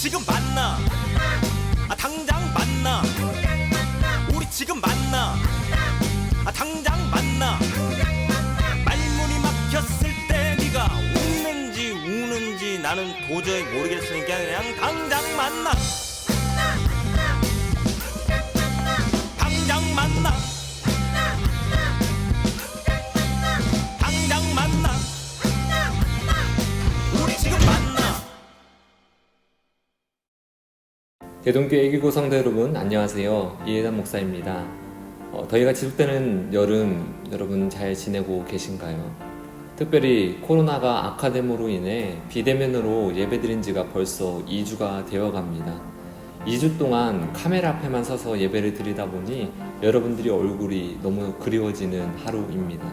지금 만나. 당장 만나. 우리 지금 만나. 당장 만나. 말문이 막혔을 때 네가 웃는지 우는지 나는 도저히 모르겠으니까 그냥 당장 만나. 당장 만나. 당장 만나. 우리 지금 만나. 대동교회 애기고성도 여러분 안녕하세요. 이해단 목사입니다. 더위가 지속되는 여름 여러분 잘 지내고 계신가요? 특별히 코로나가 악화됨으로 인해 비대면으로 예배드린 지가 벌써 2주가 되어갑니다. 2주 동안 카메라 앞에만 서서 예배를 드리다 보니 여러분들이 얼굴이 너무 그리워지는 하루입니다.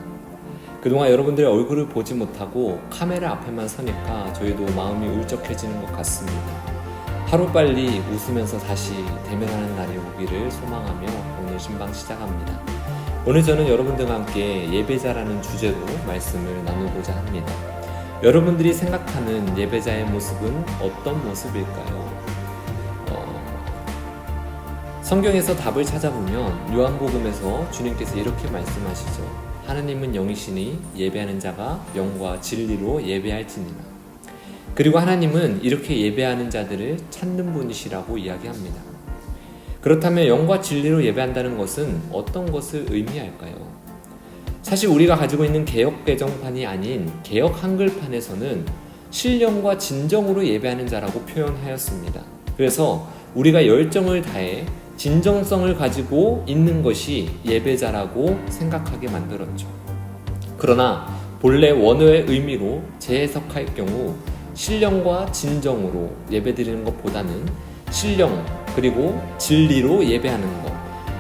그동안 여러분들의 얼굴을 보지 못하고 카메라 앞에만 서니까 저희도 마음이 울적해지는 것 같습니다. 하루빨리 웃으면서 다시 대면하는 날이 오기를 소망하며 오늘 신방 시작합니다. 오늘 저는 여러분들과 함께 예배자라는 주제로 말씀을 나누고자 합니다. 여러분들이 생각하는 예배자의 모습은 어떤 모습일까요? 성경에서 답을 찾아보면 요한복음에서 주님께서 이렇게 말씀하시죠. 하나님은 영이시니 예배하는 자가 영과 진리로 예배할지니라. 그리고 하나님은 이렇게 예배하는 자들을 찾는 분이시라고 이야기합니다. 그렇다면 영과 진리로 예배한다는 것은 어떤 것을 의미할까요? 사실 우리가 가지고 있는 개역 개정판이 아닌 개역 한글판에서는 신령과 진정으로 예배하는 자라고 표현하였습니다. 그래서 우리가 열정을 다해 진정성을 가지고 있는 것이 예배자라고 생각하게 만들었죠. 그러나 본래 원어의 의미로 재해석할 경우 신령과 진정으로 예배드리는 것보다는 신령 그리고 진리로 예배하는 것,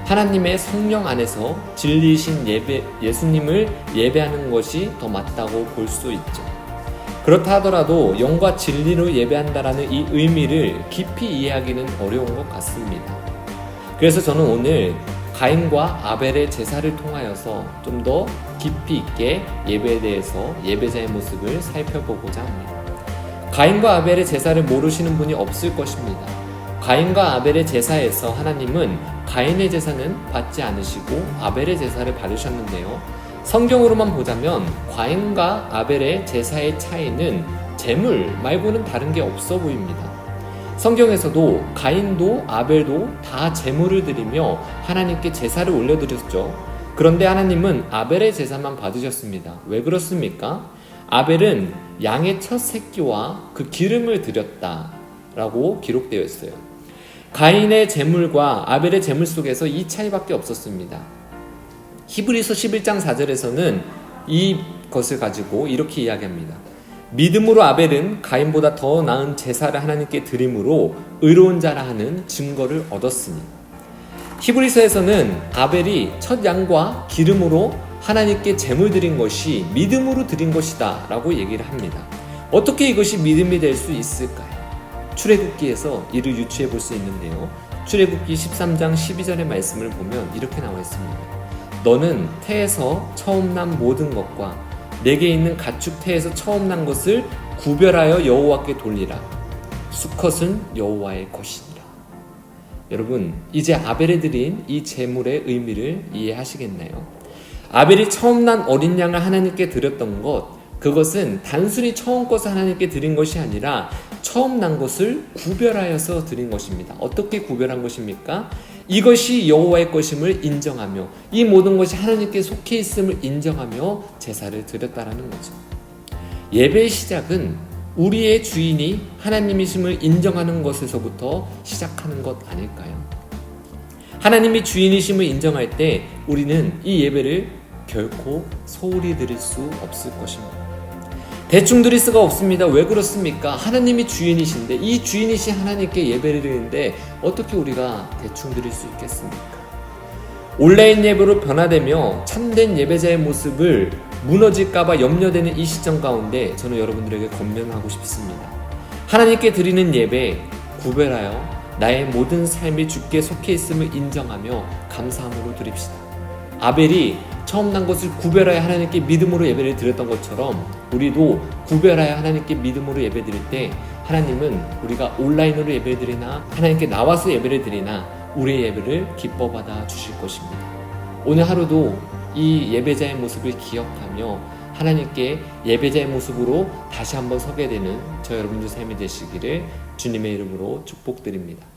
하나님의 성령 안에서 진리이신 예수님을 예배하는 것이 더 맞다고 볼 수 있죠. 그렇다 하더라도 영과 진리로 예배한다라는 이 의미를 깊이 이해하기는 어려운 것 같습니다. 그래서 저는 오늘 가인과 아벨의 제사를 통하여서 좀 더 깊이 있게 예배에 대해서 예배자의 모습을 살펴보고자 합니다. 가인과 아벨의 제사를 모르시는 분이 없을 것입니다. 가인과 아벨의 제사에서 하나님은 가인의 제사는 받지 않으시고 아벨의 제사를 받으셨는데요. 성경으로만 보자면 가인과 아벨의 제사의 차이는 제물 말고는 다른 게 없어 보입니다. 성경에서도 가인도 아벨도 다 제물을 드리며 하나님께 제사를 올려드렸죠. 그런데 하나님은 아벨의 제사만 받으셨습니다. 왜 그렇습니까? 아벨은 양의 첫 새끼와 그 기름을 드렸다라고 기록되어 있어요. 가인의 제물과 아벨의 제물 속에서 이 차이밖에 없었습니다. 히브리서 11장 4절에서는 이것을 가지고 이렇게 이야기합니다. 믿음으로 아벨은 가인보다 더 나은 제사를 하나님께 드림으로 의로운 자라 하는 증거를 얻었으니. 히브리서에서는 아벨이 첫 양과 기름으로 하나님께 제물 드린 것이 믿음으로 드린 것이다 라고 얘기를 합니다. 어떻게 이것이 믿음이 될 수 있을까요? 출애굽기에서 이를 유추해 볼 수 있는데요. 출애굽기 13장 12절의 말씀을 보면 이렇게 나와 있습니다. 너는 태에서 처음 난 모든 것과 내게 있는 가축 태에서 처음 난 것을 구별하여 여호와께 돌리라. 수컷은 여호와의 것이니라. 여러분, 이제 아벨에 드린 이 제물의 의미를 이해하시겠나요? 아벨이 처음 난 어린 양을 하나님께 드렸던 것, 그것은 단순히 처음 것을 하나님께 드린 것이 아니라 처음 난 것을 구별하여서 드린 것입니다. 어떻게 구별한 것입니까? 이것이 여호와의 것임을 인정하며 이 모든 것이 하나님께 속해 있음을 인정하며 제사를 드렸다라는 거죠. 예배의 시작은 우리의 주인이 하나님이심을 인정하는 것에서부터 시작하는 것 아닐까요? 하나님이 주인이심을 인정할 때 우리는 이 예배를 결코 소홀히 드릴 수 없을 것입니다. 대충 드릴 수가 없습니다. 왜 그렇습니까? 하나님이 주인이신데 이 주인이신 하나님께 예배를 드리는데 어떻게 우리가 대충 드릴 수 있겠습니까? 온라인 예배로 변화되며 참된 예배자의 모습을 무너질까봐 염려되는 이 시점 가운데 저는 여러분들에게 권면하고 싶습니다. 하나님께 드리는 예배 구별하여 나의 모든 삶이 주께 속해 있음을 인정하며 감사함으로 드립시다. 아벨이 처음 난 것을 구별하여 하나님께 믿음으로 예배를 드렸던 것처럼 우리도 구별하여 하나님께 믿음으로 예배 드릴 때 하나님은 우리가 온라인으로 예배를 드리나 하나님께 나와서 예배를 드리나 우리의 예배를 기뻐 받아 주실 것입니다. 오늘 하루도 이 예배자의 모습을 기억하며 하나님께 예배자의 모습으로 다시 한번 서게 되는 저 여러분들 삶이 되시기를 주님의 이름으로 축복드립니다.